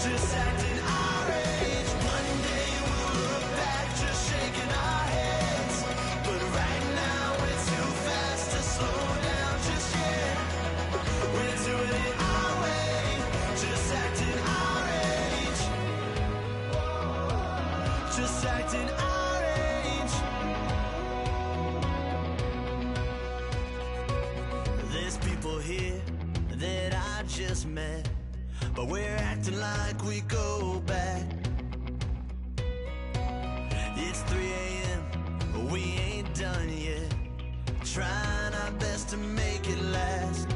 just acting our age. One day we'll look back just shaking our heads, but right now we're too fast to slow down just yet. We're doing it our way, just acting our age, just acting our age. There's people here that I just met, but we're acting like we go back. It's 3 a.m., but we ain't done yet, trying our best to make it last.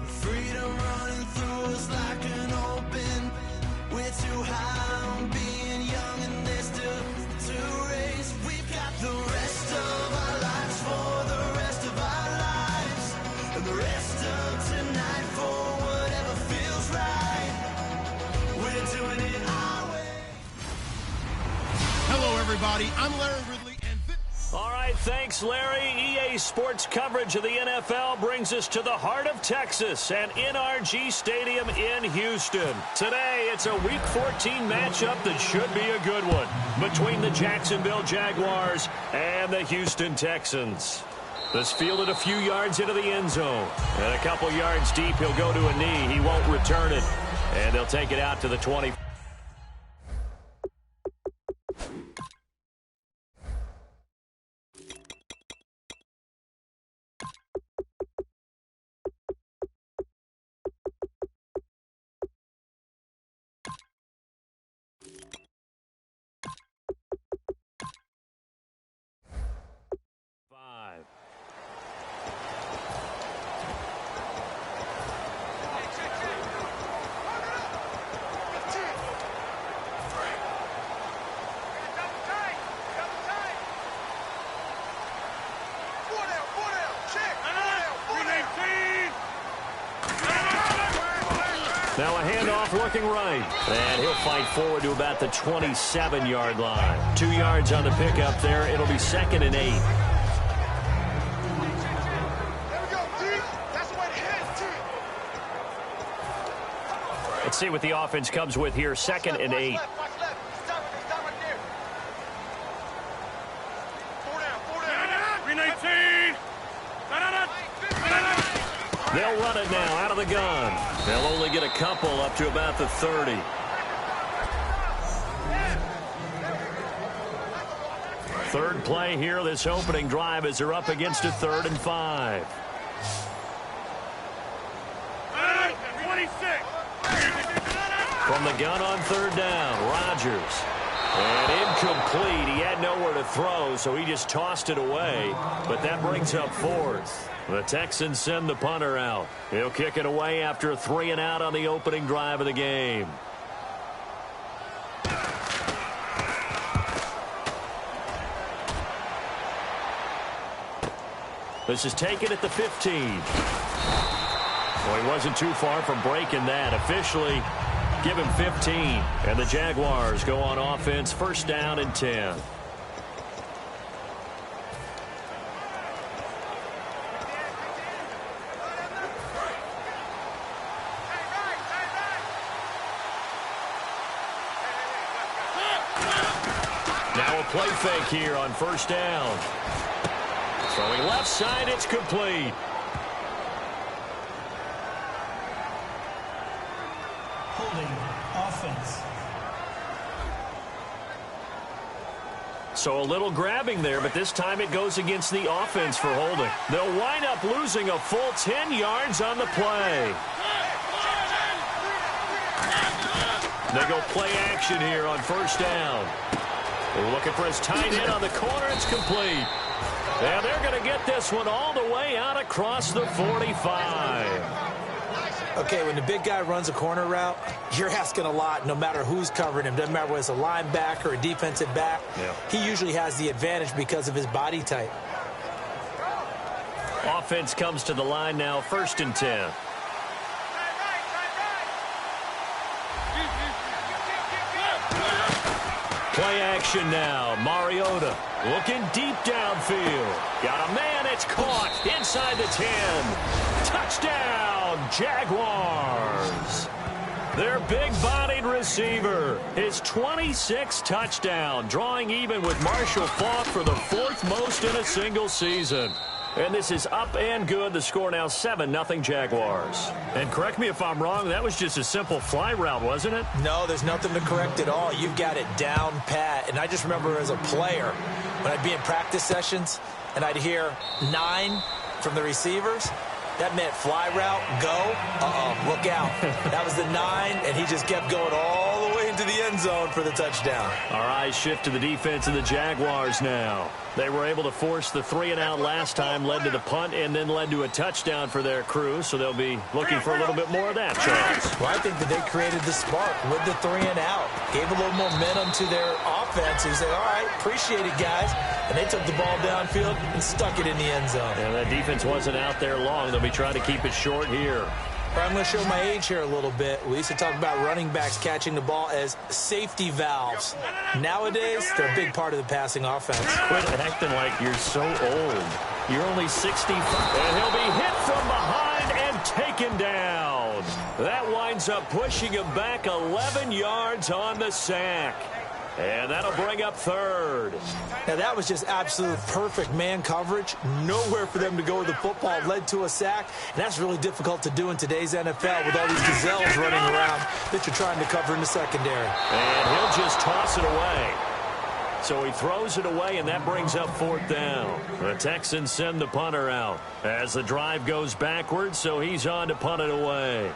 Freedom running through us like an open. We're too high on being young, and there's still to race. We've got the rest of our lives for the rest of our lives, and the rest of tonight for whatever feels right. We're doing it our way. Hello, everybody. I'm Larry Ridley, and All right, thanks, Larry. EA Sports coverage of the NFL brings us to the heart of Texas and NRG Stadium in Houston. Today, it's a Week 14 matchup that should be a good one between the Jacksonville Jaguars and the Houston Texans. This fielded a few yards into the end zone, and a couple yards deep, he'll go to a knee. He won't return it, and they'll take it out to the 20. Now a handoff looking right. And he'll fight forward to about the 27-yard line. 2 yards on the pickup there. It'll be 2nd and 8. Let's see what the offense comes with here. 2nd and 8. They'll run it now out of the gun. They'll only get a couple up to about the 30. Third play here, this opening drive, as they're up against a 3rd and 5. From the gun on 3rd down, Rodgers. And incomplete. He had nowhere to throw, so he just tossed it away. But that brings up 4th. The Texans send the punter out. He'll kick it away after a 3 and out on the opening drive of the game. This is taken at the 15. Well, he wasn't too far from breaking that. Officially, give him 15. And the Jaguars go on offense, 1st down and 10. Now a play fake here on 1st down. Throwing left side, it's complete. Holding offense. So a little grabbing there, but this time it goes against the offense for holding. They'll wind up losing a full 10 yards on the play. They go play action here on 1st down. They're looking for his tight end on the corner. It's complete. And they're going to get this one all the way out across the 45. Okay, when the big guy runs a corner route, you're asking a lot no matter who's covering him. Doesn't matter whether it's a linebacker or a defensive back. Yeah. He usually has the advantage because of his body type. Offense comes to the line now, 1st and 10. Play action now. Mariota looking deep downfield. Got a man. It's caught inside the 10. Touchdown, Jaguars. Their big-bodied receiver, his 26th touchdown, drawing even with Marshall Faulk for the 4th most in a single season. And this is up and good. The score now 7-0 Jaguars. And correct me if I'm wrong, that was just a simple fly route, wasn't it? No, there's nothing to correct at all. You've got it down pat. And I just remember as a player, when I'd be in practice sessions and I'd hear 9 from the receivers, that meant fly route, go, look out. That was the 9, and he just kept going all the way into the end zone for the touchdown. Our eyes shift to the defense of the Jaguars now. They were able to force the 3-and-out last time, led to the punt, and then led to a touchdown for their crew, so they'll be looking for a little bit more of that, Charles. Well, I think that they created the spark with the 3-and-out, gave a little momentum to their offense, who said, all right, appreciate it, guys. And they took the ball downfield and stuck it in the end zone. And that defense wasn't out there long. They'll be trying to keep it short here. I'm going to show my age here a little bit. We used to talk about running backs catching the ball as safety valves. Nowadays, they're a big part of the passing offense. Quit acting like you're so old. You're only 65. And he'll be hit from behind and taken down. That winds up pushing him back 11 yards on the sack. And that'll bring up 3rd. Now, that was just absolute perfect man coverage. Nowhere for them to go with the football. Led to a sack. And that's really difficult to do in today's NFL with all these gazelles running around that you're trying to cover in the secondary. And he'll just toss it away. So he throws it away, and that brings up 4th down. The Texans send the punter out as the drive goes backwards, so he's on to punt it away.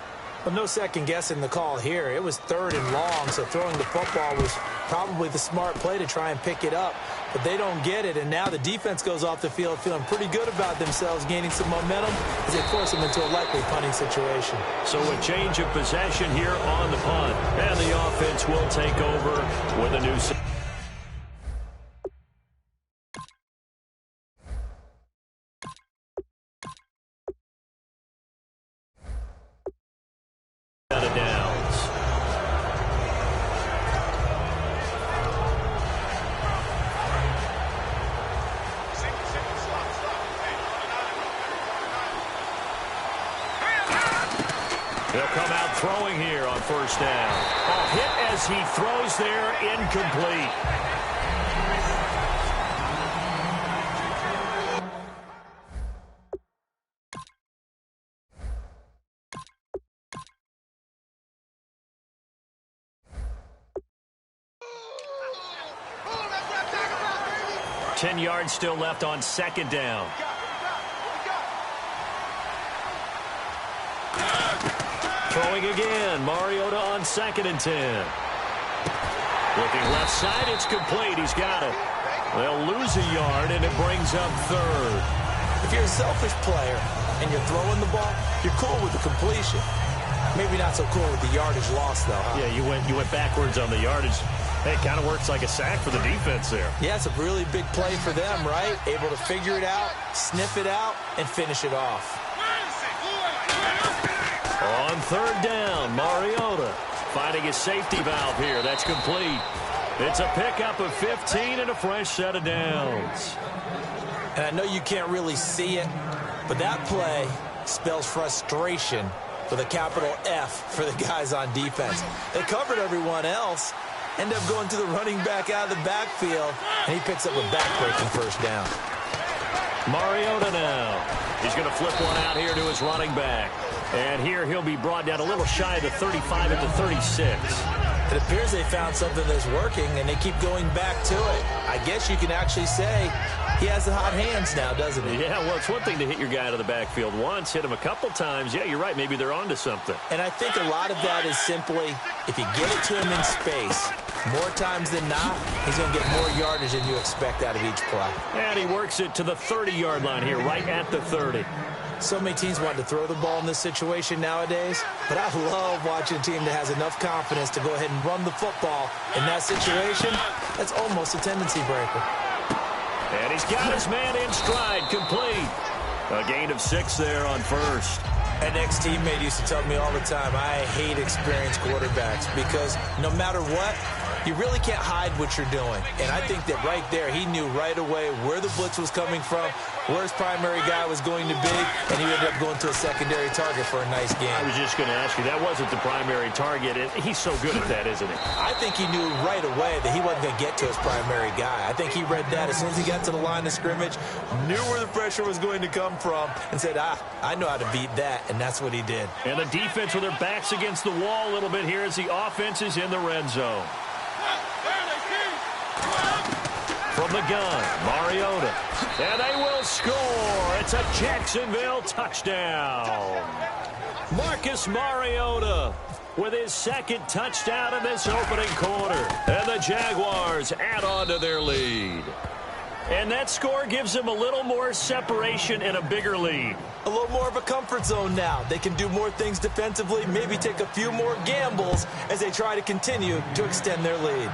Well, no second guessing the call here. It was 3rd and long, so throwing the football was probably the smart play to try and pick it up. But they don't get it, and now the defense goes off the field feeling pretty good about themselves, gaining some momentum as they force them into a likely punting situation. So a change of possession here on the punt, and the offense will take over with a new set. Out of downs. He'll come out throwing here on 1st down. A hit as he throws there, incomplete. Ten yards still left on 2nd down. Throwing again. Mariota on 2nd and 10. Looking left side. It's complete. He's got it. They'll lose a yard, and it brings up 3rd. If you're a selfish player and you're throwing the ball, you're cool with the completion. Maybe not so cool with the yardage loss, though, huh? Yeah, you went backwards on the yardage. Hey, it kind of works like a sack for the defense there. Yeah, it's a really big play for them, right? Able to figure it out, sniff it out, and finish it off. On 3rd down, Mariota finding a safety valve here. That's complete. It's a pickup of 15 and a fresh set of downs. And I know you can't really see it, but that play spells frustration with a capital F for the guys on defense. They covered everyone else, end up going to the running back out of the backfield, and he picks up a back-breaking 1st down. Mariota now. He's going to flip one out here to his running back. And here he'll be brought down a little shy of the 35 at the 36. It appears they found something that's working, and they keep going back to it. I guess you can actually say he has the hot hands now, doesn't he? Yeah, well, it's one thing to hit your guy out of the backfield once, hit him a couple times. Yeah, you're right. Maybe they're onto something. And I think a lot of that is simply if you get it to him in space, more times than not, he's going to get more yardage than you expect out of each play. And he works it to the 30-yard line here, right at the 30. So many teams want to throw the ball in this situation nowadays, but I love watching a team that has enough confidence to go ahead and run the football. In that situation, that's almost a tendency breaker. And he's got his man in stride, complete. A gain of 6 there on 1st. An ex-teammate used to tell me all the time, I hate experienced quarterbacks because no matter what, you really can't hide what you're doing. And I think that right there, he knew right away where the blitz was coming from, where his primary guy was going to be, and he ended up going to a secondary target for a nice game. I was just going to ask you, that wasn't the primary target. He's so good at that, isn't he? I think he knew right away that he wasn't going to get to his primary guy. I think he read that as soon as he got to the line of scrimmage, knew where the pressure was going to come from, and said, I know how to beat that, and that's what he did. And the defense with their backs against the wall a little bit here as the offense is in the red zone. From the gun, Mariota. And they will score. It's a Jacksonville touchdown. Marcus Mariota with his second touchdown in this opening quarter. And the Jaguars add on to their lead. And that score gives them a little more separation and a bigger lead. A little more of a comfort zone now. They can do more things defensively, maybe take a few more gambles as they try to continue to extend their lead.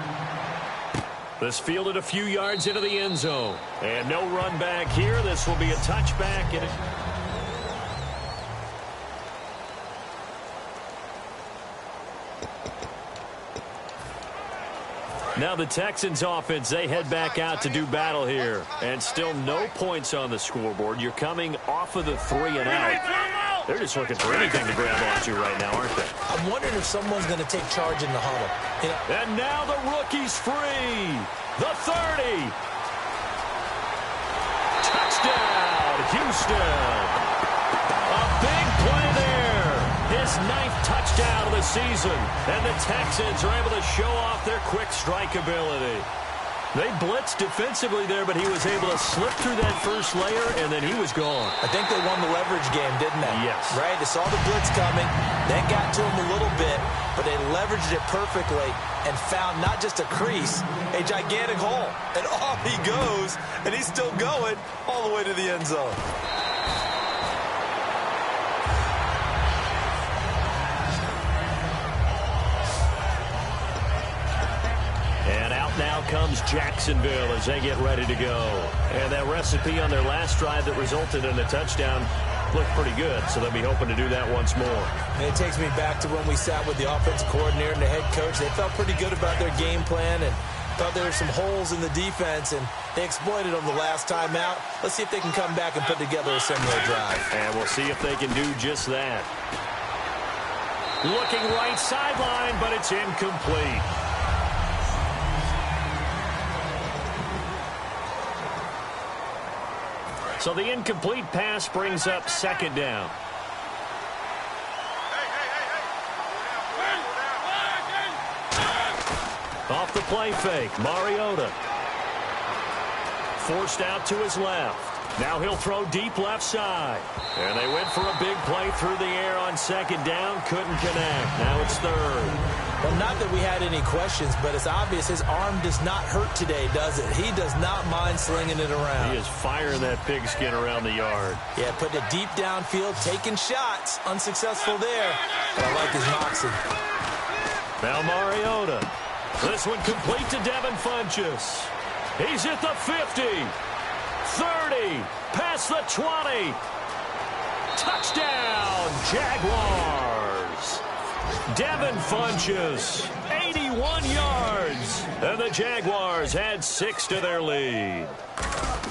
This fielded a few yards into the end zone. And no run back here. This will be a touchback. And now the Texans offense, they head back out to do battle here. And still no points on the scoreboard. You're coming off of the 3 and out. They're just looking for anything to grab onto right now, aren't they? I'm wondering if someone's going to take charge in the huddle. And now the rookie's free. The 30. Touchdown, Houston. A big play there. His 9th touchdown of the season. And the Texans are able to show off their quick strike ability. They blitzed defensively there, but he was able to slip through that first layer, and then he was gone. I think they won the leverage game, didn't they? Yes. Right? They saw the blitz coming, then got to him a little bit, but they leveraged it perfectly and found not just a crease, a gigantic hole. And off he goes, and he's still going all the way to the end zone. And out now comes Jacksonville as they get ready to go. And that recipe on their last drive that resulted in a touchdown looked pretty good, so they'll be hoping to do that once more. And it takes me back to when we sat with the offensive coordinator and the head coach. They felt pretty good about their game plan and thought there were some holes in the defense, and they exploited them the last time out. Let's see if they can come back and put together a similar drive. And we'll see if they can do just that. Looking right sideline, but it's incomplete. So the incomplete pass brings up second down. Off the play fake, Mariota. Forced out to his left. Now he'll throw deep left side. And they went for a big play through the air on second down. Couldn't connect. Now it's third. Well, not that we had any questions, but it's obvious his arm does not hurt today, does it? He does not mind slinging it around. He is firing that pigskin around the yard. Yeah, putting it deep downfield, taking shots. Unsuccessful there, but I like his moxie. Now Mariota. This one complete to Devin Funchess. He's at the 50. 30. Past the 20. Touchdown, Jaguars. Devin Funchess, 81 yards. And the Jaguars add 6 to their lead.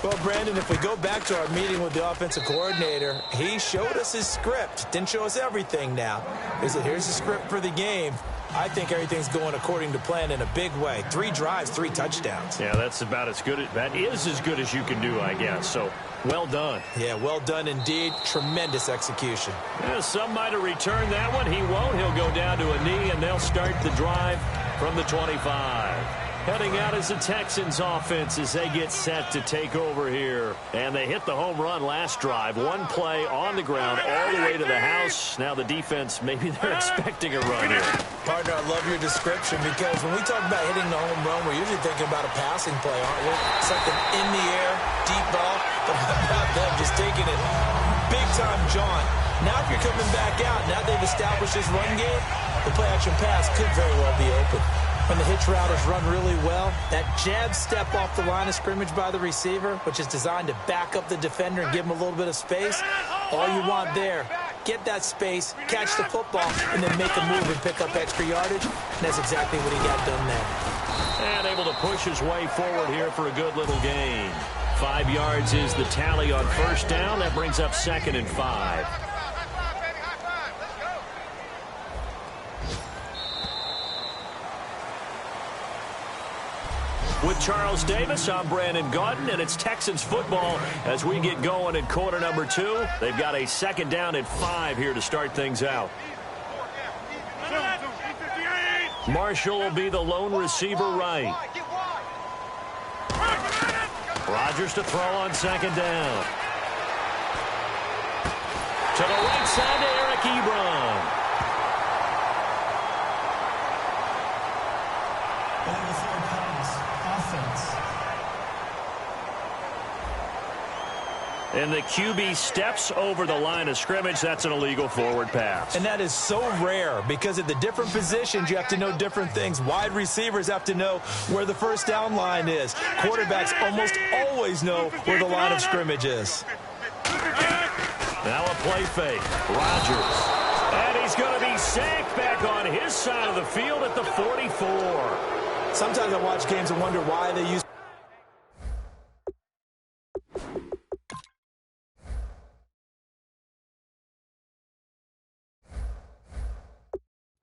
Well, Brandon, if we go back to our meeting with the offensive coordinator, he showed us his script. Didn't show us everything now. He said, here's the script for the game. I think everything's going according to plan in a big way. 3 drives, 3 touchdowns. Yeah, that's about as good. That is as good as you can do, I guess. So, well done. Yeah, well done indeed. Tremendous execution. Yeah, some might have returned that one. He won't. He'll go down to a knee, and they'll start the drive from the 25. Heading out as the Texans offense as they get set to take over here. And they hit the home run last drive. One play on the ground all the way to the house. Now the defense, maybe they're expecting a run here. Partner, I love your description because when we talk about hitting the home run, we're usually thinking about a passing play, aren't we? Something in the air, deep ball. But how about them just taking it big-time jaunt? Now if you're coming back out, now they've established this run game, the play-action pass could very well be open. When the hitch route is run really well, that jab step off the line of scrimmage by the receiver, which is designed to back up the defender and give him a little bit of space, all you want there get that space, catch the football, and then make a move and pick up extra yardage. And that's exactly what he got done there. And able to push his way forward here for a good little gain. 5 yards is the tally on first down. That brings up 2nd and 5. With Charles Davis, I'm Brandon Gaudin, and it's Texans football as we get going in quarter number 2. They've got a 2nd down and 5 here to start things out. Marshall will be the lone receiver right. Rodgers to throw on 2nd down. To the right side to Eric Ebron. And the QB steps over the line of scrimmage. That's an illegal forward pass. And that is so rare because at the different positions, you have to know different things. Wide receivers have to know where the first down line is. Quarterbacks almost always know where the line of scrimmage is. Now a play fake. Rodgers. And he's going to be sacked back on his side of the field at the 44. Sometimes I watch games and wonder why they use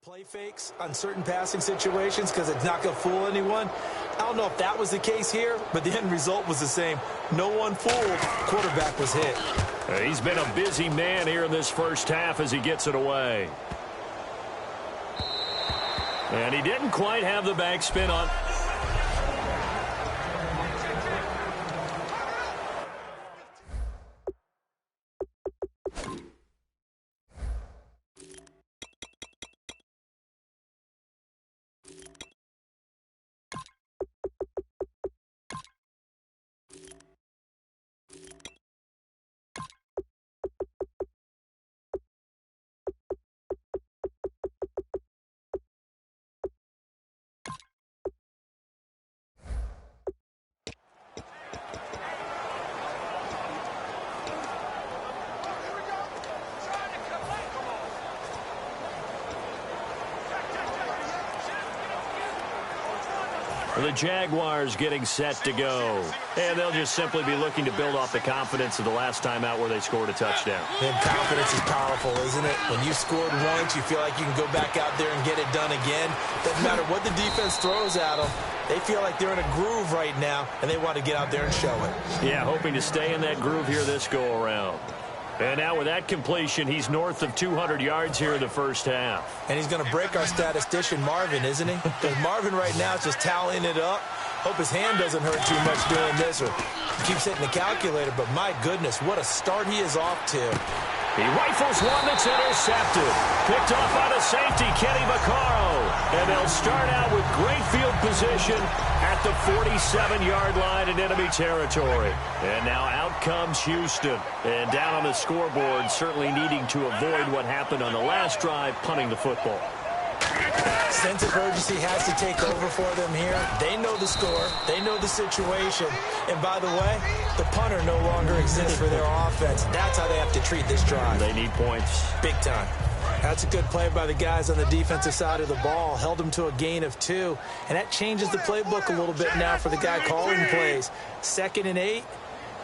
play fakes on certain passing situations because it's not going to fool anyone. I don't know if that was the case here, but the end result was the same. No one fooled. Quarterback was hit. He's been a busy man here in this first half as he gets it away. And he didn't quite have the backspin on. The Jaguars getting set to go. And they'll just simply be looking to build off the confidence of the last time out where they scored a touchdown. And confidence is powerful, isn't it? When you scored once, you feel like you can go back out there and get it done again. Doesn't matter what the defense throws at them. They feel like they're in a groove right now, and they want to get out there and show it. Yeah, hoping to stay in that groove here this go-around. And now with that completion, he's north of 200 yards here in the first half. And he's going to break our statistician, Marvin, isn't he? Because Marvin right now is just tallying it up. Hope his hand doesn't hurt too much doing this, or he keeps hitting the calculator. But my goodness, what a start he is off to. He rifles one that's intercepted. Picked off by the safety, Kenny Vaccaro. And they'll start out with great field position at the 47-yard line in enemy territory. And now out comes Houston. And down on the scoreboard, certainly needing to avoid what happened on the last drive, punting the football. Sense of urgency has to take over for them here. They know the score. They know the situation. And by the way, the punter no longer exists for their offense. That's how they have to treat this drive. They need points. Big time. That's a good play by the guys on the defensive side of the ball. Held them to a gain of 2. And that changes the playbook a little bit now for the guy calling plays. 2nd and 8.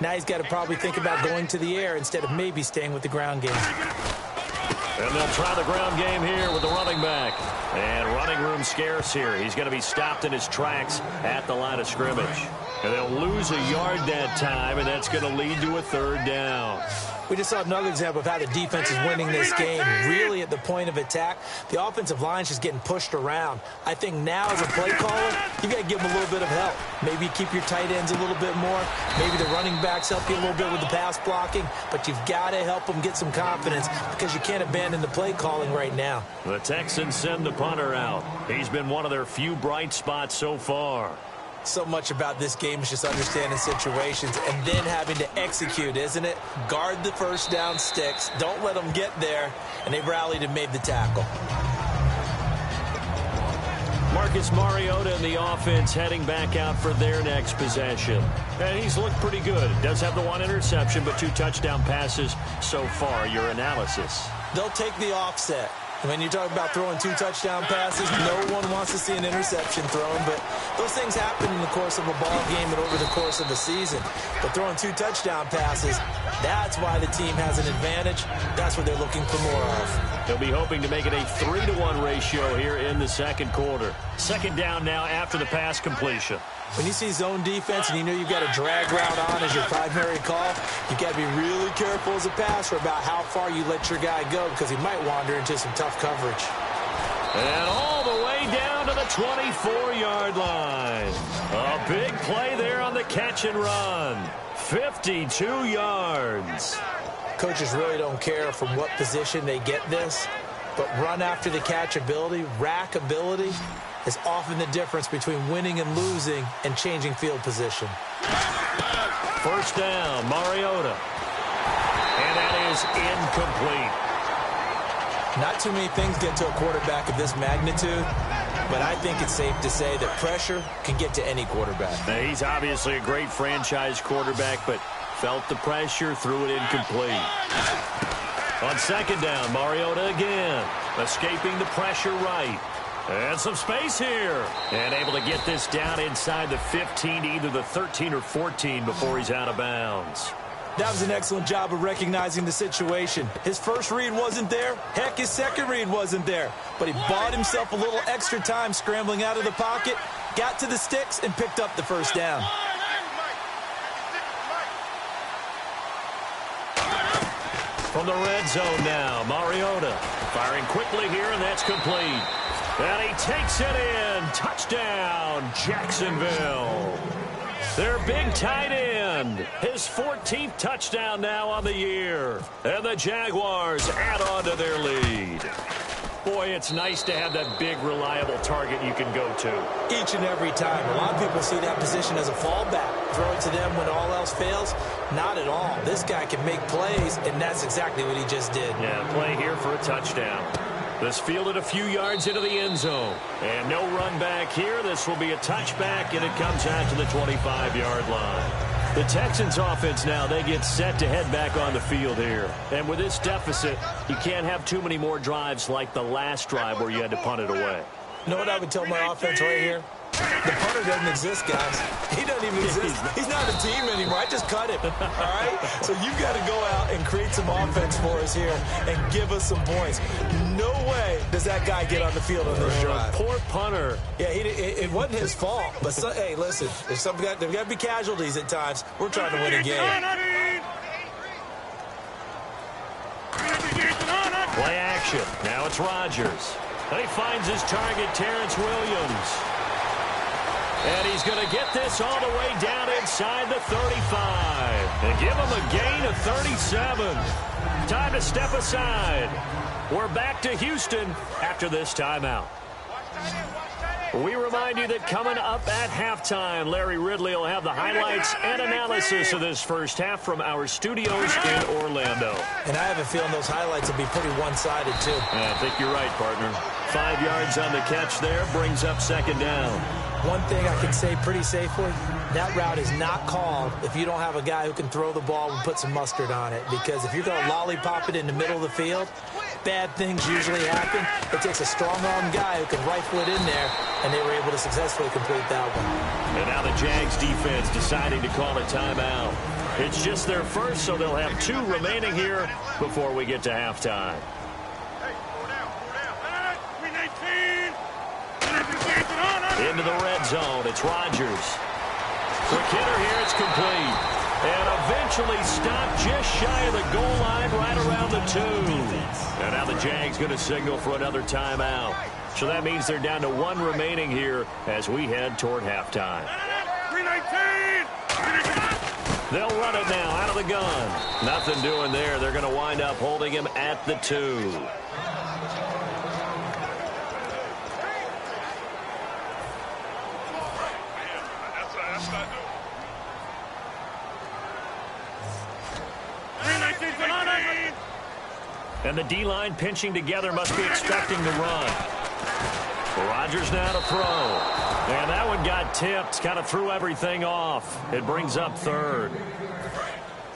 Now he's got to probably think about going to the air instead of maybe staying with the ground game. And they'll try the ground game here with the running back. And running room scarce here. He's going to be stopped in his tracks at the line of scrimmage. And they'll lose a yard that time, and that's going to lead to a 3rd down. We just saw another example of how the defense is winning this game. Really at the point of attack, the offensive line's just getting pushed around. I think now as a play caller, you got to give them a little bit of help. Maybe keep your tight ends a little bit more. Maybe the running backs help you a little bit with the pass blocking. But you've got to help them get some confidence because you can't abandon the play calling right now. The Texans send the punter out. He's been one of their few bright spots so far. So much about this game is just understanding situations and then having to execute, isn't it? Guard the first down sticks. Don't let them get there. And they rallied and made the tackle. Marcus Mariota and the offense heading back out for their next possession. And he's looked pretty good. Does have the 1 interception, but 2 touchdown passes so far. Your analysis? they'll take the offset. When you talk about throwing 2 touchdown passes, no one wants to see an interception thrown, but those things happen in the course of a ball game and over the course of a season. But throwing 2 touchdown passes, that's why the team has an advantage. That's what they're looking for more of. They'll be hoping to make it a 3-to-1 ratio here in the second quarter. Second down now after the pass completion. When you see zone defense and you know you've got a drag route on as your primary call, you've got to be really careful as a passer about how far you let your guy go because he might wander into some tough coverage. And all the way down to the 24-yard line. A big play there on the catch and run. 52 yards. Coaches really don't care from what position they get this, but run after the catch ability, rack ability, is often the difference between winning and losing and changing field position. First down, Mariota. And that is incomplete. Not too many things get to a quarterback of this magnitude, but I think it's safe to say that pressure can get to any quarterback. Now, he's obviously a great franchise quarterback, but felt the pressure, threw it incomplete. On second down, Mariota again, escaping the pressure right. And some space here. And able to get this down inside the 15 to either the 13 or 14 before he's out of bounds. That was an excellent job of recognizing the situation. His first read wasn't there. Heck, his second read wasn't there. But he bought himself a little extra time scrambling out of the pocket, got to the sticks, and picked up the first down. From the red zone now, Mariota firing quickly here, and that's complete. And he takes it in. Touchdown, Jacksonville. Their big tight end. His 14th touchdown now on the year. And the Jaguars add on to their lead. Boy, it's nice to have that big, reliable target you can go to. Each and every time. A lot of people see that position as a fallback. Throw it to them when all else fails. Not at all. This guy can make plays, and that's exactly what he just did. Yeah, play here for a touchdown. This fielded a few yards into the end zone. And no run back here. This will be a touchback, and it comes out to the 25-yard line. The Texans offense now, they get set to head back on the field here. And with this deficit, you can't have too many more drives like the last drive where you had to punt it away. You know what I would tell my offense right here? The punter doesn't exist, guys. He doesn't even exist. He's not a team anymore. I just cut him, all right? So you've got to go out and create some offense for us here and give us some points. No way does that guy get on the field on this drive. Poor punter. Yeah, it wasn't his fault. But, hey, listen, there's got to be casualties at times. We're trying to win a game. Play action. Now it's Rodgers. And he finds his target, Terrence Williams. And he's going to get this all the way down inside the 35. And give him a gain of 37. Time to step aside. We're back to Houston after this timeout. We remind you that coming up at halftime, Larry Ridley will have the highlights and analysis of this first half from our studios in Orlando. And I have a feeling those highlights will be pretty one-sided, too. I think you're right, partner. 5 yards on the catch there brings up second down. One thing I can say pretty safely, that route is not called if you don't have a guy who can throw the ball and put some mustard on it. Because if you're going to lollipop it in the middle of the field, bad things usually happen. It takes a strong-armed guy who can rifle it in there, and they were able to successfully complete that one. And now the Jags defense deciding to call a timeout. It's just their first, so they'll have 2 remaining here before we get to halftime. Into the red zone, it's Rodgers. Quick hitter here, it's complete. And eventually stopped just shy of the goal line right around the 2. And now the Jags going to signal for another timeout. So that means they're down to 1 remaining here as we head toward halftime. They'll run it now out of the gun. Nothing doing there. They're going to wind up holding him at the 2. And the D-line pinching together must be expecting the run. Rodgers now to throw. And that one got tipped, kind of threw everything off. It brings up third.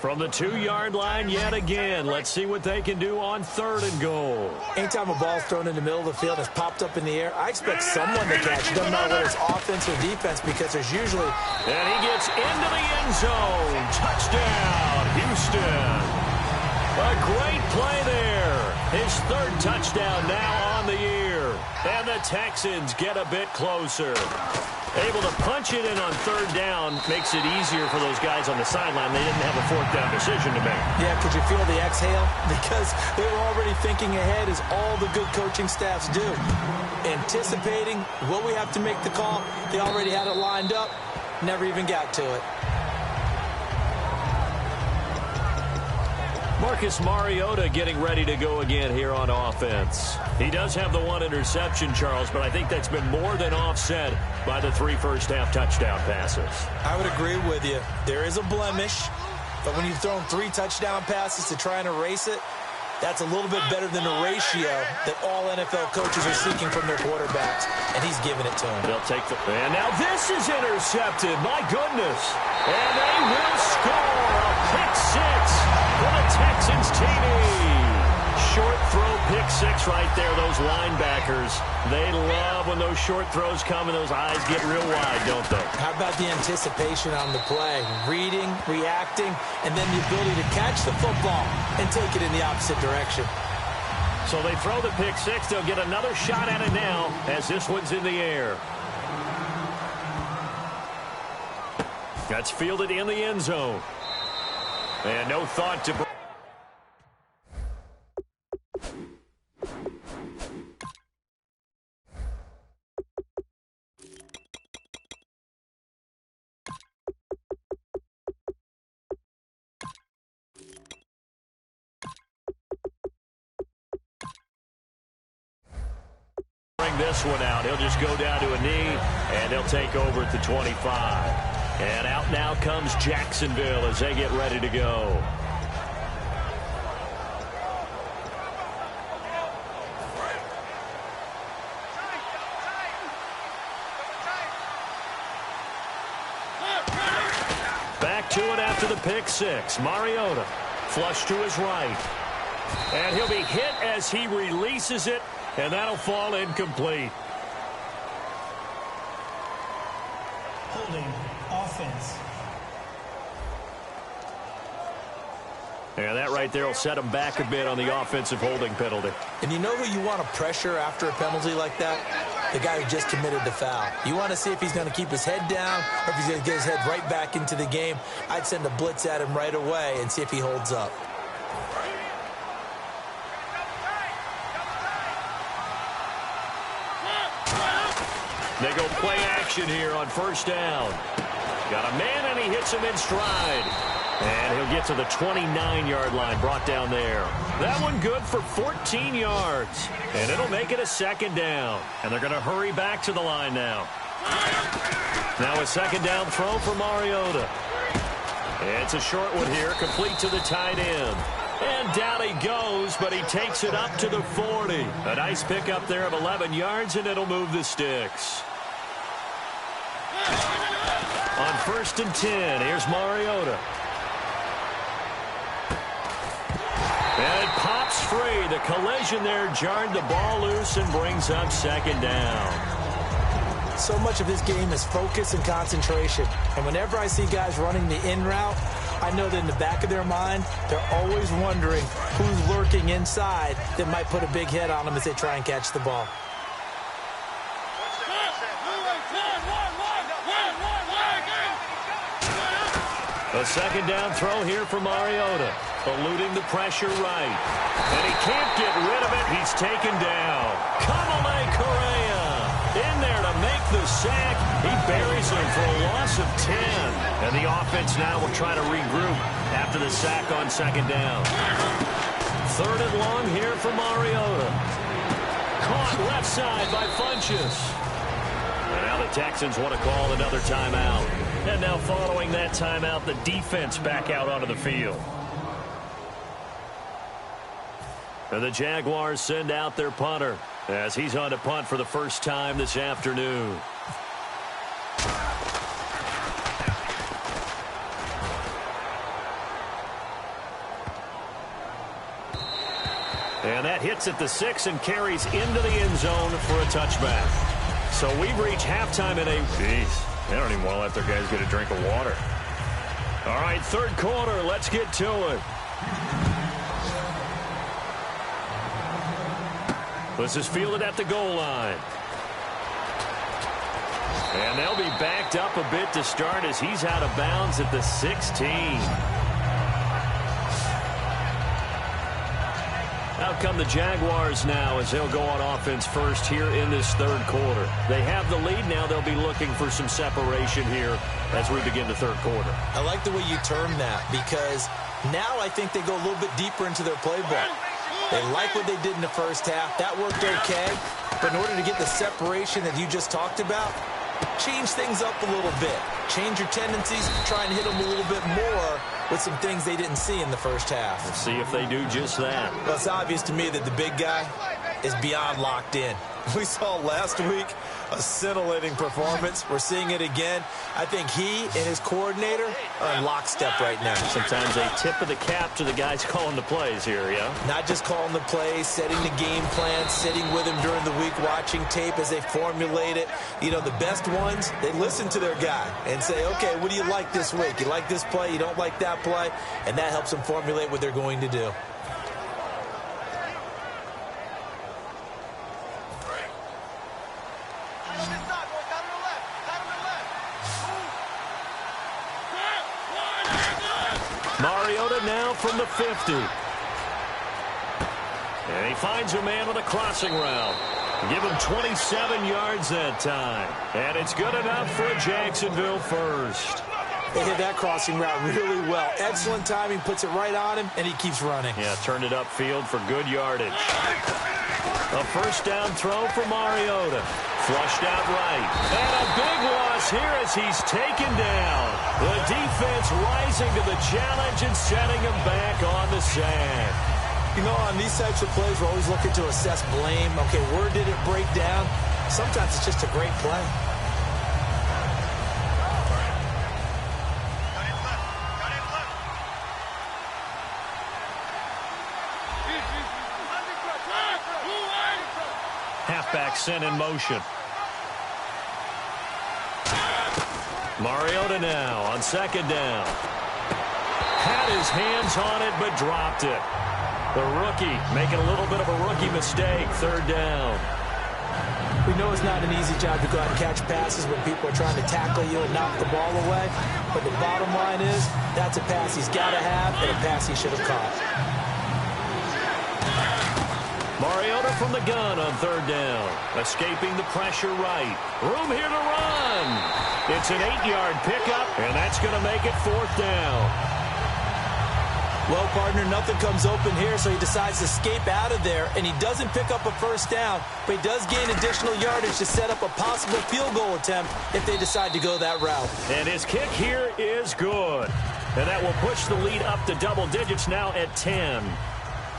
From the 2-yard line yet again. Let's see what they can do on 3rd and goal. Anytime a ball's thrown in the middle of the field and it's popped up in the air, I expect someone to catch it. Doesn't matter whether it's offense or defense, because there's usually... And he gets into the end zone. Touchdown, Houston. A great play there. His 3rd touchdown now on the year. And the Texans get a bit closer. Able to punch it in on 3rd down makes it easier for those guys on the sideline. They didn't have a 4th down decision to make. Yeah, could you feel the exhale? Because they were already thinking ahead, as all the good coaching staffs do. Anticipating, will we have to make the call? They already had it lined up, never even got to it. Marcus Mariota getting ready to go again here on offense. He does have the 1 interception, Charles, but I think that's been more than offset by the 3 first-half touchdown passes. I would agree with you. There is a blemish, but when you've thrown 3 touchdown passes to try and erase it, that's a little bit better than the ratio that all NFL coaches are seeking from their quarterbacks, and he's giving it to them. They'll take the... And now this is intercepted. My goodness. And they will score a pick-6 for the Texans TD. Short throw pick-6 right there. Those linebackers, they love when those short throws come and those eyes get real wide, don't they? How about the anticipation on the play? Reading, reacting, and then the ability to catch the football and take it in the opposite direction. So they throw the pick-6. They'll get another shot at it now as this one's in the air. That's fielded in the end zone. And no thought to... bring this one out. He'll just go down to a knee, and they'll take over at the 25. And out now comes Jacksonville as they get ready to go. Back to it after the pick-6. Mariota flush to his right. And he'll be hit as he releases it, and that'll fall incomplete. Holding offense. And that right there will set him back a bit on the offensive holding penalty. And you know who you want to pressure after a penalty like that? The guy who just committed the foul. You want to see if he's going to keep his head down or if he's going to get his head right back into the game. I'd send a blitz at him right away and see if he holds up. They go play action here on 1st down. Got a man, and he hits him in stride. And he'll get to the 29-yard line, brought down there. That one good for 14 yards. And it'll make it a 2nd down. And they're going to hurry back to the line now. Now a 2nd down throw for Mariota. It's a short one here, complete to the tight end. And down he goes, but he takes it up to the 40. A nice pickup there of 11 yards, and it'll move the sticks. On 1st and 10, here's Mariota. And it pops free. The collision there jarred the ball loose and brings up 2nd down. So much of this game is focus and concentration. And whenever I see guys running the in route, I know that in the back of their mind, they're always wondering who's lurking inside that might put a big hit on them as they try and catch the ball. A 2nd down throw here for Mariota, eluding the pressure right. And he can't get rid of it. He's taken down. Kamale Correa in there to make the sack. He buries him for a loss of 10. And the offense now will try to regroup after the sack on 2nd down. 3rd and long here for Mariota. Caught left side by Funchess. And now the Texans want to call another timeout. And now following that timeout, the defense back out onto the field. And the Jaguars send out their punter as he's on to punt for the first time this afternoon. And that hits at the 6 and carries into the end zone for a touchback. So we've reached halftime in a... Jeez, they don't even want to let their guys get a drink of water. All right, third quarter, let's get to it. This is fielded at the goal line. And they'll be backed up a bit to start as he's out of bounds at the 16. Out come the Jaguars now as they'll go on offense first here in this third quarter. They have the lead now. They'll be looking for some separation here as we begin the third quarter. I like the way you term that because now I think they go a little bit deeper into their playbook. They like what they did in the first half. That worked okay. But in order to get the separation that you just talked about, change things up a little bit. Change your tendencies. Try and hit them a little bit more with some things they didn't see in the first half. We'll see if they do just that. Well, it's obvious to me that the big guy is beyond locked in. We saw last week a scintillating performance. We're seeing it again. I think he and his coordinator are in lockstep right now. Sometimes a tip of the cap to the guys calling the plays here, yeah? Not just calling the plays, setting the game plan, sitting with him during the week, watching tape as they formulate it. You know, the best ones, they listen to their guy and say, okay, what do you like this week? You like this play? You don't like that play? And that helps them formulate what they're going to do. Mariota now from the 50. And he finds a man with a crossing route. Give him 27 yards that time. And it's good enough for a Jacksonville first. They hit that crossing route really well. Excellent timing, puts it right on him, and he keeps running. Yeah, turned it upfield for good yardage. A first down throw for Mariota. Flushed out right. And a big loss here as he's taken down. The defense rising to the challenge and setting him back on the sack. You know, on these types of plays, we're always looking to assess blame. Okay, where did it break down? Sometimes it's just a great play. Halfback sent in motion. Mariota now on second down. Had his hands on it, but dropped it. The rookie making a little bit of a rookie mistake. Third down. We know it's not an easy job to go out and catch passes when people are trying to tackle you and knock the ball away. But the bottom line is, that's a pass he's got to have and a pass he should have caught. Mariota from the gun on third down. Escaping the pressure right. Room here to run. It's an 8-yard pickup, and that's going to make it fourth down. Well, partner, nothing comes open here, so he decides to escape out of there, and he doesn't pick up a first down, but he does gain additional yardage to set up a possible field goal attempt if they decide to go that route. And his kick here is good. And that will push the lead up to double digits now at 10.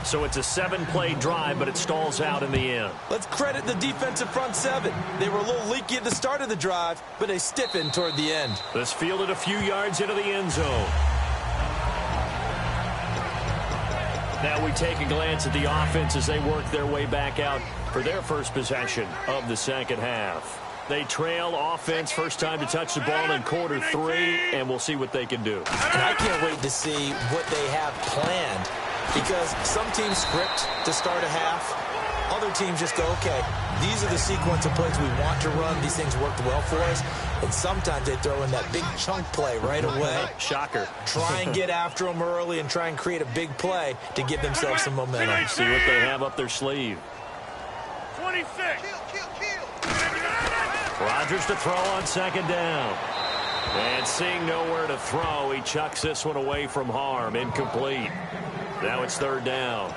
So it's a 7-play drive, but it stalls out in the end. Let's credit the defensive front seven. They were a little leaky at the start of the drive, but they stiffened toward the end. This fielded a few yards into the end zone. Now we take a glance at the offense as they work their way back out for their first possession of the second half. They trail offense, first time to touch the ball in quarter 3, and we'll see what they can do. And I can't wait to see what they have planned, because some teams script to start a half. Other teams just go, okay, these are the sequence of plays we want to run. These things worked well for us. And sometimes they throw in that big chunk play right away. Shocker. Try and get after them early and try and create a big play to give themselves some momentum. See what they have up their sleeve. 26. Rodgers to throw on second down. And seeing nowhere to throw, he chucks this one away from harm. Incomplete. Now it's third down.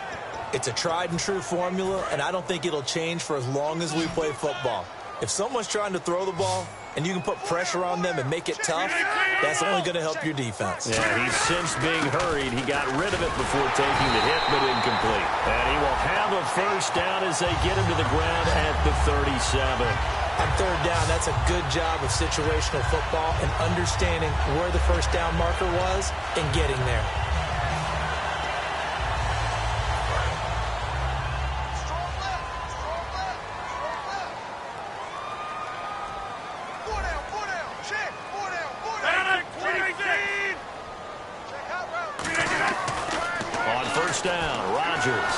It's a tried-and-true formula, and I don't think it'll change for as long as we play football. If someone's trying to throw the ball and you can put pressure on them and make it tough, that's only going to help your defense. Yeah, he's since being hurried. He got rid of it before taking the hit, but incomplete. And he will have a first down as they get him to the ground at the 37. On third down, that's a good job of situational football and understanding where the first down marker was and getting there. first down. Rodgers.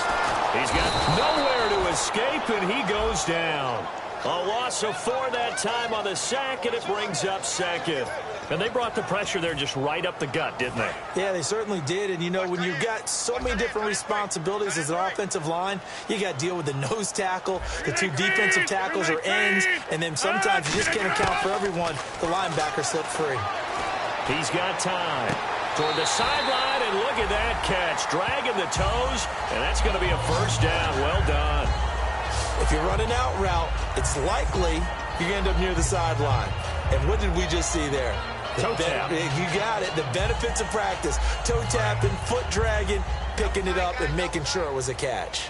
He's got nowhere to escape, and he goes down. A loss of 4 that time on the sack, and it brings up second. And they brought the pressure there just right up the gut, didn't they? Yeah, they certainly did. And, you know, when you've got so many different responsibilities as an offensive line, you got to deal with the nose tackle, the 2 defensive tackles or ends, and then sometimes you just can't account for everyone. The linebacker slipped free. He's got time. Toward the sideline, and look at that catch. Dragging the toes, and that's going to be a first down. Well done. If you're running out route, it's likely you're going to end up near the sideline. And what did we just see there? Toe tap. You got it. The benefits of practice. Toe tapping, foot dragging, picking it up, and making sure it was a catch.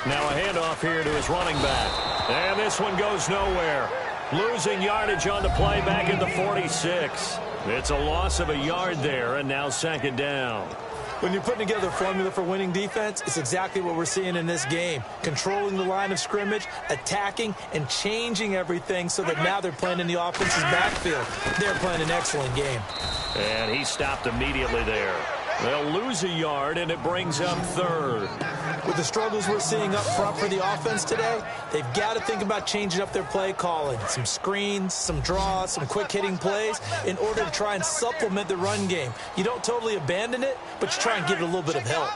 Now a handoff here to his running back. And this one goes nowhere. Losing yardage on the play back at the 46. It's a loss of a yard there, and now second down. When you're putting together a formula for winning defense, it's exactly what we're seeing in this game. Controlling the line of scrimmage, attacking, and changing everything so that now they're playing in the offense's backfield. They're playing an excellent game. And he stopped immediately there. They'll lose a yard, and it brings up third. With the struggles we're seeing up front for the offense today, they've got to think about changing up their play calling. Some screens, some draws, some quick-hitting plays in order to try and supplement the run game. You don't totally abandon it, but you try and give it a little bit of help.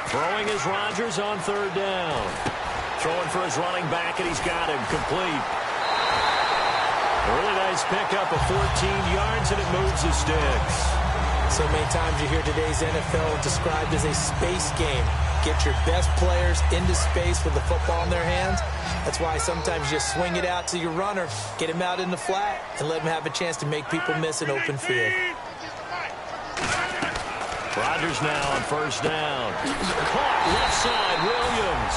Throwing is Rodgers on third down. Throwing for his running back, and he's got him complete. A really nice pickup of 14 yards, and it moves the sticks. So many times you hear today's NFL described as a space game. Get your best players into space with the football in their hands. That's why sometimes you swing it out to your runner, get him out in the flat, and let him have a chance to make people miss an open field. Rodgers now on first down. Caught left side, Williams.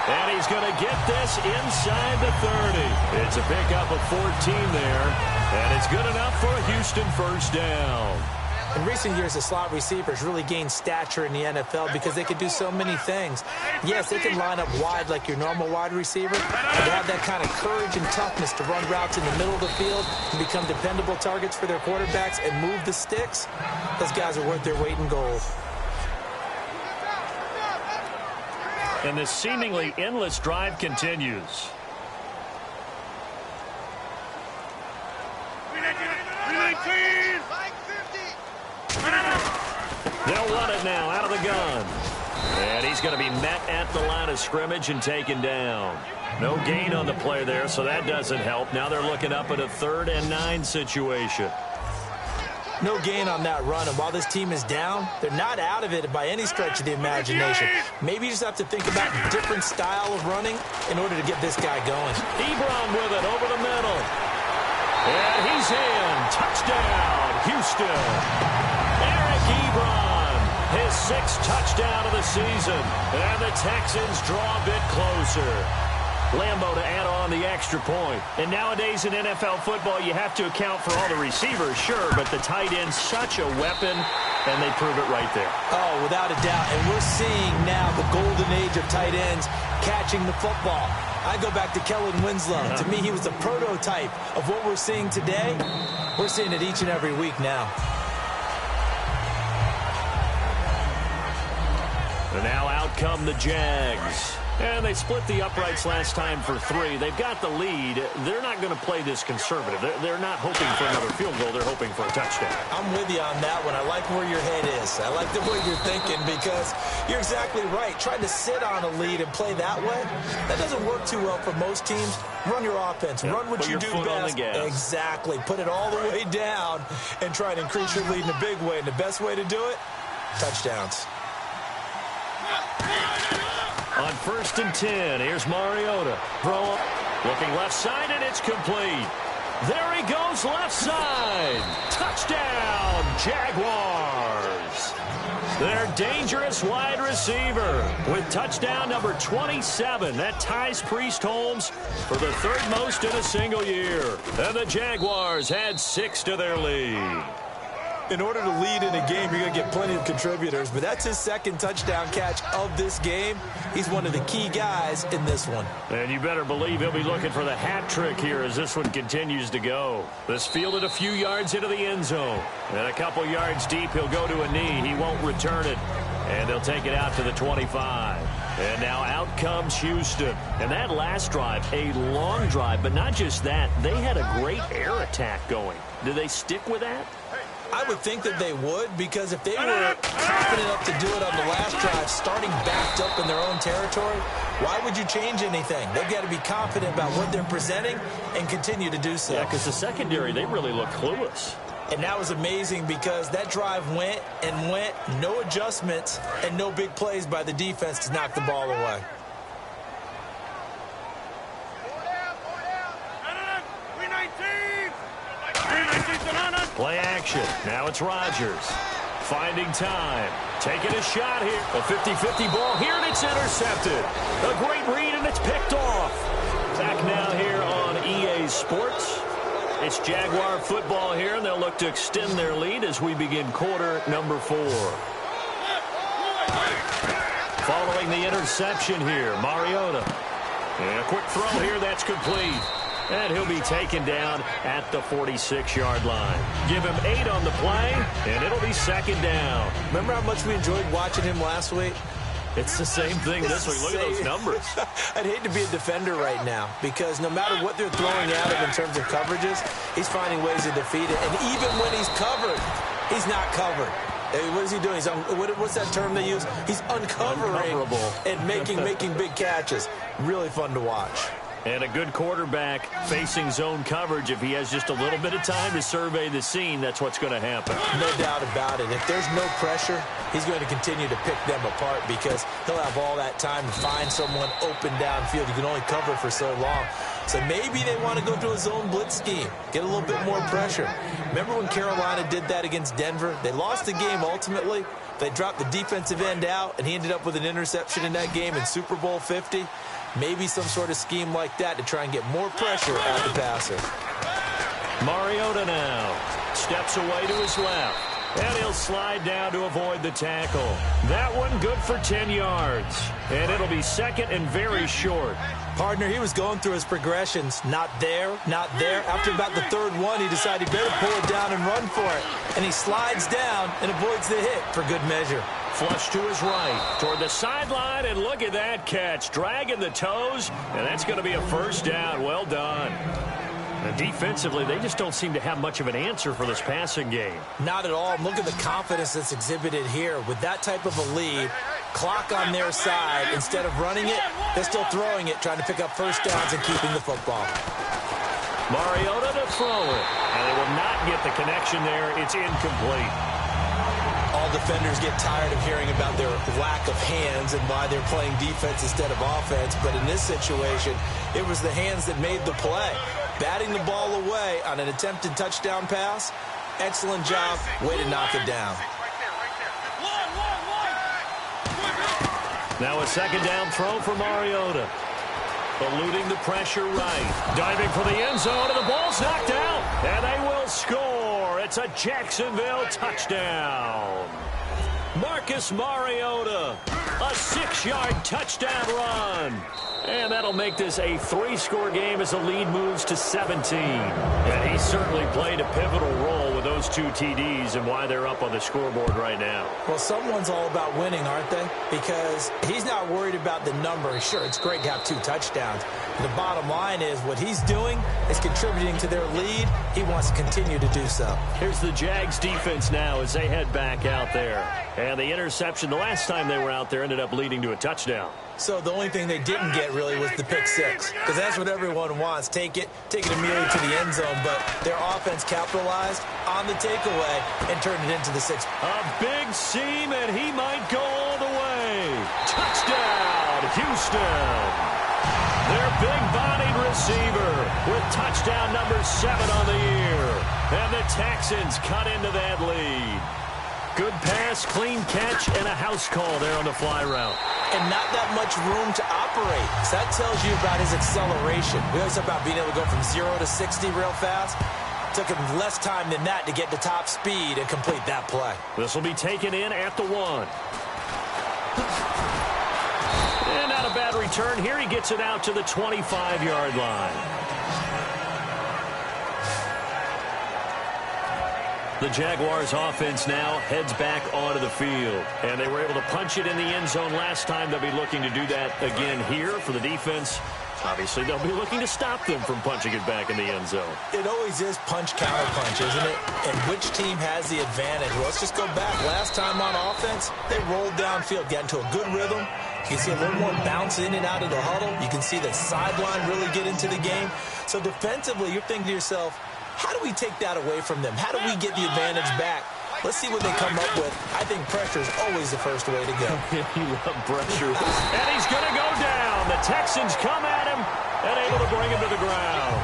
And he's going to get this inside the 30. It's a pickup of 14 there. And it's good enough for a Houston first down. In recent years, the slot receivers really gained stature in the NFL because they could do so many things. Yes, they can line up wide like your normal wide receiver, but they have that kind of courage and toughness to run routes in the middle of the field and become dependable targets for their quarterbacks and move the sticks. Those guys are worth their weight in gold. And this seemingly endless drive continues. They'll run it now out of the gun. And he's going to be met at the line of scrimmage and taken down. No gain on the play there, so that doesn't help. Now they're looking up at a 3rd and 9 situation. No gain on that run, and while this team is down, they're not out of it by any stretch of the imagination. Maybe you just have to think about a different style of running in order to get this guy going. Ebron with it over the middle. And he's in. Touchdown, Houston. Eric Ebron, his 6th touchdown of the season. And the Texans draw a bit closer. Lambo to add on the extra point. And nowadays in NFL football, you have to account for all the receivers, sure, but the tight end's such a weapon, and they prove it right there. Oh, without a doubt. And we're seeing now the golden age of tight ends catching the football. I go back to Kellen Winslow. To me, he was the prototype of what we're seeing today. We're seeing it each and every week now. And now out come the Jags. And they split the uprights last time for 3. They've got the lead. They're not going to play this conservative. They're not hoping for another field goal. They're hoping for a touchdown. I'm with you on that one. I like where your head is. I like the way you're thinking because you're exactly right. Trying to sit on a lead and play that way, that doesn't work too well for most teams. Run your offense. Run what you do best. Exactly. Put it all the way down and try and increase your lead in a big way. And the best way to do it, touchdowns. On 1st and 10, here's Mariota. Throw up. Looking left side, and it's complete. There he goes left side. Touchdown, Jaguars. Their dangerous wide receiver with touchdown number 27. That ties Priest Holmes for the 3rd most in a single year. And the Jaguars add 6 to their lead. In order to lead in a game, you're going to get plenty of contributors, but that's his second touchdown catch of this game. He's one of the key guys in this one. And you better believe he'll be looking for the hat trick here as this one continues to go. This fielded a few yards into the end zone. And a couple yards deep, he'll go to a knee. He won't return it. And they'll take it out to the 25. And now out comes Houston. And that last drive, a long drive, but not just that. They had a great air attack going. Do they stick with that? I would think that they would, because if they were confident enough to do it on the last drive, starting backed up in their own territory, why would you change anything? They've got to be confident about what they're presenting and continue to do so. Yeah, because the secondary, they really look clueless. And that was amazing because that drive went and went, no adjustments and no big plays by the defense to knock the ball away. Play action. Now it's Rodgers. Finding time. Taking a shot here. A 50-50 ball here, and it's intercepted. A great read, and it's picked off. Back now here on EA Sports. It's Jaguar football here, and they'll look to extend their lead as we begin quarter number 4. Following the interception here, Mariota. And a quick throw here, that's complete. And he'll be taken down at the 46-yard line. Give him 8 on the play, and it'll be second down. Remember how much we enjoyed watching him last week? It's the same thing this week. Look at those numbers. I'd hate to be a defender right now because no matter what they're throwing at him in terms of coverages, he's finding ways to defeat it. And even when he's covered, he's not covered. What is he doing? What's that term they use? He's uncovering and making big catches. Really fun to watch. And a good quarterback facing zone coverage. If he has just a little bit of time to survey the scene, that's what's going to happen. No doubt about it. If there's no pressure, he's going to continue to pick them apart because he'll have all that time to find someone open downfield. You can only cover for so long. So maybe they want to go to a zone blitz scheme, get a little bit more pressure. Remember when Carolina did that against Denver? They lost the game ultimately. They dropped the defensive end out, and he ended up with an interception in that game in Super Bowl 50. Maybe some sort of scheme like that to try and get more pressure at the passer. Mariota now steps away to his left. And he'll slide down to avoid the tackle. That one good for 10 yards. And it'll be second and very short. Partner, he was going through his progressions. Not there, not there. After about the third one, he decided he better pull it down and run for it. And he slides down and avoids the hit for good measure. Flush to his right, toward the sideline, and look at that catch. Dragging the toes, and that's going to be a first down. Well done. And defensively, they just don't seem to have much of an answer for this passing game. Not at all. Look at the confidence that's exhibited here. With that type of a lead, clock on their side, instead of running it, they're still throwing it, trying to pick up first downs and keeping the football. Mariota to throw it, and they will not get the connection there. It's incomplete. All defenders get tired of hearing about their lack of hands and why they're playing defense instead of offense. But in this situation, it was the hands that made the play. Batting the ball away on an attempted touchdown pass. Excellent job. Way to knock it down. Now a second down throw for Mariota. Eluding the pressure right. Diving for the end zone, and the ball's knocked out. And they will score. It's a Jacksonville touchdown. Marcus Mariota, a 6-yard touchdown run. And that'll make this a 3-score game as the lead moves to 17. And he certainly played a pivotal role with those 2 TDs and why they're up on the scoreboard right now. Well, someone's all about winning, aren't they? Because he's not worried about the number. Sure, it's great to have 2 touchdowns. The bottom line is what he's doing is contributing to their lead. He wants to continue to do so. Here's the Jags defense now as they head back out there. And the interception the last time they were out there ended up leading to a touchdown. So the only thing they didn't get really was the pick 6, because that's what everyone wants. Take it immediately to the end zone, but their offense capitalized on the takeaway and turned it into the 6th. A big seam, and he might go all the way. Touchdown, Houston. Their big-bodied receiver with touchdown number 7 on the year. And the Texans cut into that lead. Good pass, clean catch, and a house call there on the fly route. And not that much room to operate. So that tells you about his acceleration. We always talk about being able to go from 0 to 60 real fast. Took him less time than that to get to top speed and complete that play. This will be taken in at the 1. And not a bad return here. He gets it out to the 25-yard line. The Jaguars offense now heads back onto the field. And they were able to punch it in the end zone last time. They'll be looking to do that again here for the defense. Obviously, they'll be looking to stop them from punching it back in the end zone. It always is punch-counter-punch, isn't it? And which team has the advantage? Well, let's just go back. Last time on offense, they rolled downfield, got into a good rhythm. You can see a little more bounce in and out of the huddle. You can see the sideline really get into the game. So defensively, you're thinking to yourself, how do we take that away from them? How do we get the advantage back? Let's see what they come up with. I think pressure is always the first way to go. You love pressure. And he's going to go down. The Texans come at him and able to bring him to the ground.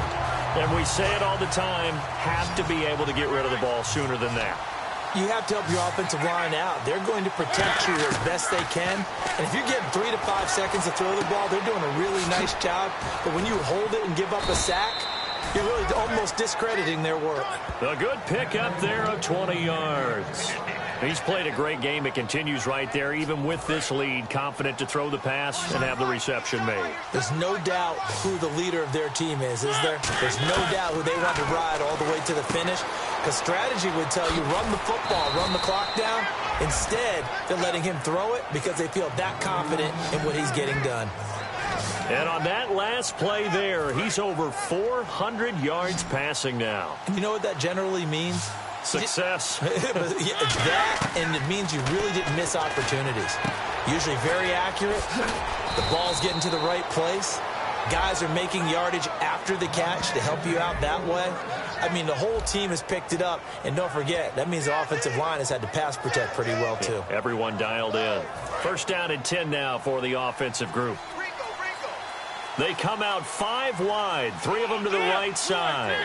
And we say it all the time, have to be able to get rid of the ball sooner than that. You have to help your offensive line out. They're going to protect you as best they can. And if you're getting 3 to 5 seconds to throw the ball, they're doing a really nice job. But when you hold it and give up a sack, you're really almost discrediting their work. A good pickup there of 20 yards. He's played a great game. It continues right there, even with this lead, confident to throw the pass and have the reception made. There's no doubt who the leader of their team is there? There's no doubt who they want to ride all the way to the finish. Because strategy would tell you, run the football, run the clock down. Instead, they're letting him throw it because they feel that confident in what he's getting done. And on that last play there, he's over 400 yards passing now. And you know what that generally means? Success. That, and it means you really didn't miss opportunities. Usually very accurate. The ball's getting to the right place. Guys are making yardage after the catch to help you out that way. I mean, the whole team has picked it up. And don't forget, that means the offensive line has had to pass protect pretty well, too. Everyone dialed in. First down and 10 now for the offensive group. They come out 5 wide, 3 of them to the right side.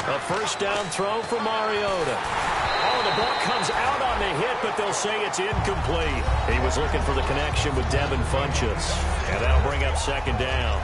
A first down throw for Mariota. Oh, the ball comes out on the hit, but they'll say it's incomplete. He was looking for the connection with Devin Funchess, and that'll bring up second down.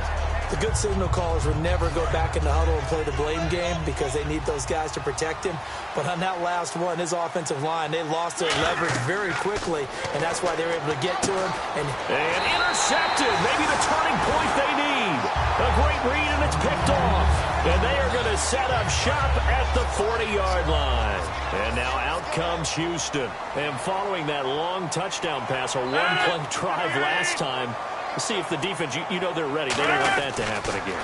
The good signal callers would never go back in the huddle and play the blame game because they need those guys to protect him. But on that last one, his offensive line, they lost their leverage very quickly, and that's why they were able to get to him. And intercepted, maybe the turning point they need. A great read, and it's picked off. And they are going to set up shop at the 40-yard line. And now out comes Houston. And following that long touchdown pass, a one-play drive last time, see if the defense, you know they're ready. They don't want that to happen again.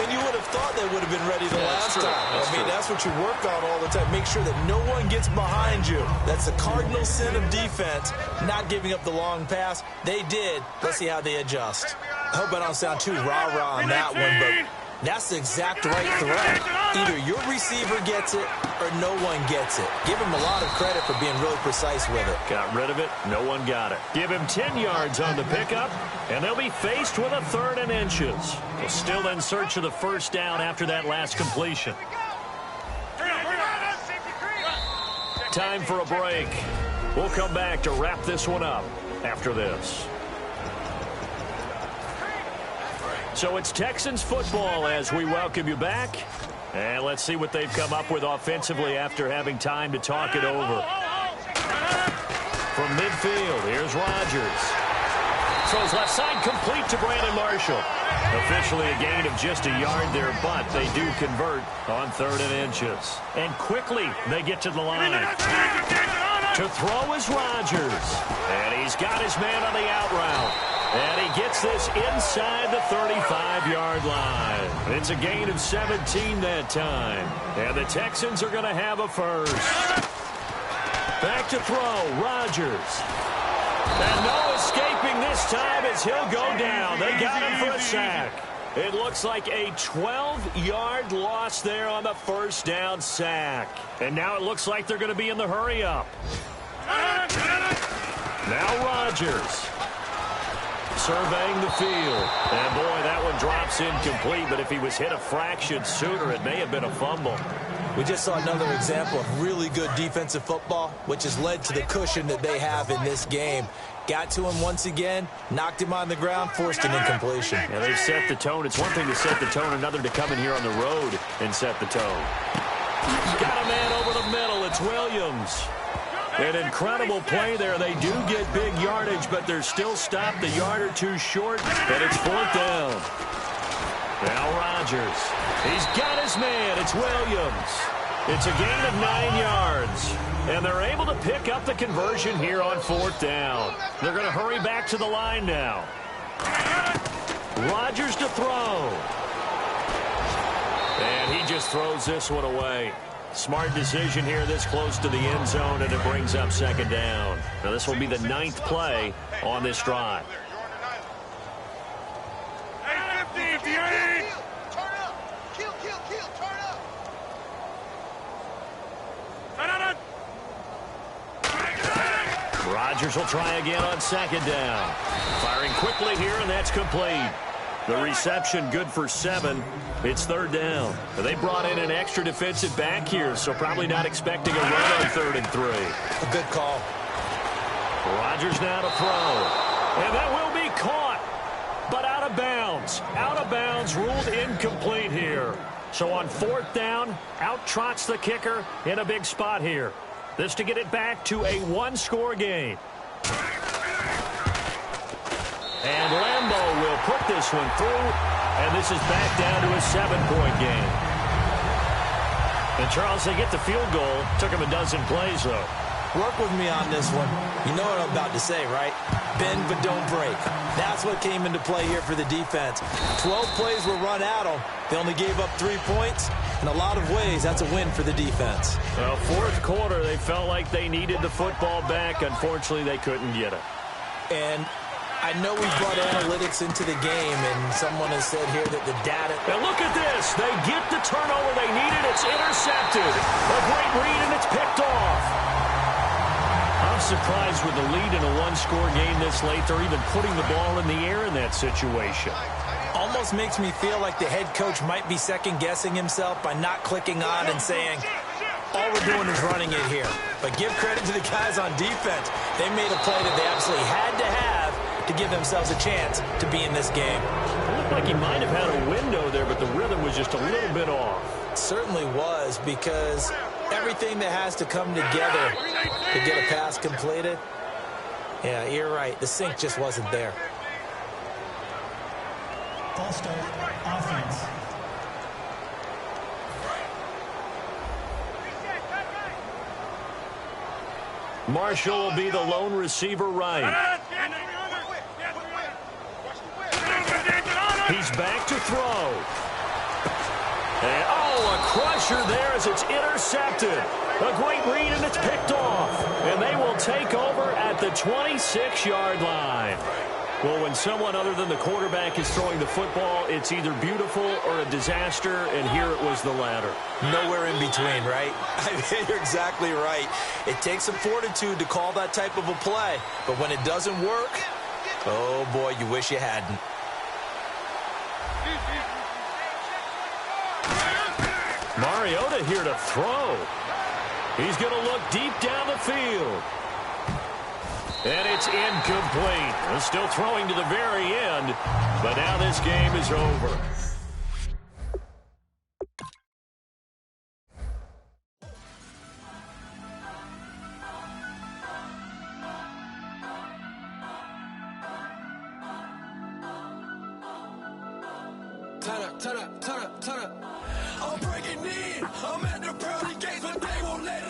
And you would have thought they would have been ready the last time. That's what you work on all the time. Make sure that no one gets behind you. That's the cardinal sin of defense, not giving up the long pass. They did. Let's see how they adjust. I hope I don't sound too rah-rah on that one, but that's the exact right threat. Either your receiver gets it or no one gets it. Give him a lot of credit for being really precise with it. Got rid of it. No one got it. Give him 10 yards on the pickup, and they'll be faced with a 3rd and inches. They're still in search of the first down after that last completion. Time for a break. We'll come back to wrap this one up after this. So it's Texans football as we welcome you back. And let's see what they've come up with offensively after having time to talk it over. From midfield, here's Rodgers. Throws left side, complete to Brandon Marshall. Officially a gain of just a yard there, but they do convert on 3rd and inches. And quickly they get to the line. To throw is Rodgers. And he's got his man on the out route. And he gets this inside the 35-yard line. It's a gain of 17 that time. And the Texans are going to have a first. Back to throw, Rodgers. And no escaping this time as he'll go down. They got him for a sack. It looks like a 12-yard loss there on the first down sack. And now it looks like they're going to be in the hurry-up. Now Rodgers. Surveying the field. And, boy, that one drops incomplete. But if he was hit a fraction sooner, it may have been a fumble. We just saw another example of really good defensive football, which has led to the cushion that they have in this game. Got to him once again, knocked him on the ground, forced an incompletion. Yeah, they've set the tone. It's one thing to set the tone, another to come in here on the road and set the tone. He's got a man over the middle. It's Williams. An incredible play there. They do get big yardage, but they're still stopped a yard or two short, and it's 4th down. Now Rodgers. He's got his man. It's Williams. It's a gain of 9 yards, and they're able to pick up the conversion here on 4th down. They're going to hurry back to the line now. Rodgers to throw. And he just throws this one away. Smart decision here this close to the end zone, and it brings up 2nd down. Now this will be the 9th play on this drive. Rodgers will try again on 2nd down. Firing quickly here, and that's complete. The reception good for 7. It's 3rd down. They brought in an extra defensive back here, so probably not expecting a run on 3rd and 3. A good call. Rodgers now to throw. And that will be caught, but out of bounds. Out of bounds, ruled incomplete here. So on 4th down, out trots the kicker in a big spot here. This to get it back to a 1-score game. And Lambeau will put this one through, and this is back down to a 7-point game. And, Charles, they get the field goal. Took him a dozen plays, though. Work with me on this one. You know what I'm about to say, right? Bend but don't break. That's what came into play here for the defense. 12 plays were run at them. They only gave up 3 points. In a lot of ways, that's a win for the defense. Well, 4th quarter, they felt like they needed the football back. Unfortunately, they couldn't get it. And I know we brought analytics into the game, and someone has said here that the data... And look at this. They get the turnover they needed. It's intercepted. A great read, and it's picked off. I'm surprised with the lead in a 1-score game this late. They're even putting the ball in the air in that situation. Almost makes me feel like the head coach might be second-guessing himself by not clicking on and saying, all we're doing is running it here. But give credit to the guys on defense. They made a play that they absolutely had to have to give themselves a chance to be in this game. It looked like he might have had a window there, but the rhythm was just a little bit off. It certainly was, because everything that has to come together to get a pass completed, yeah, you're right. The sync just wasn't there. False start, offense. Marshall will be the lone receiver right. He's back to throw. And, a crusher there as it's intercepted. A great read, and it's picked off. And they will take over at the 26-yard line. Well, when someone other than the quarterback is throwing the football, it's either beautiful or a disaster, and here it was the latter. Nowhere in between, right? I mean, you're exactly right. It takes some fortitude to call that type of a play, but when it doesn't work, oh boy, you wish you hadn't. Mariota here to throw. He's going to look deep down the field. And it's incomplete. They're still throwing to the very end, but now this game is over. Turn up. I'm breaking in. I'm at the pearly gates, but they won't let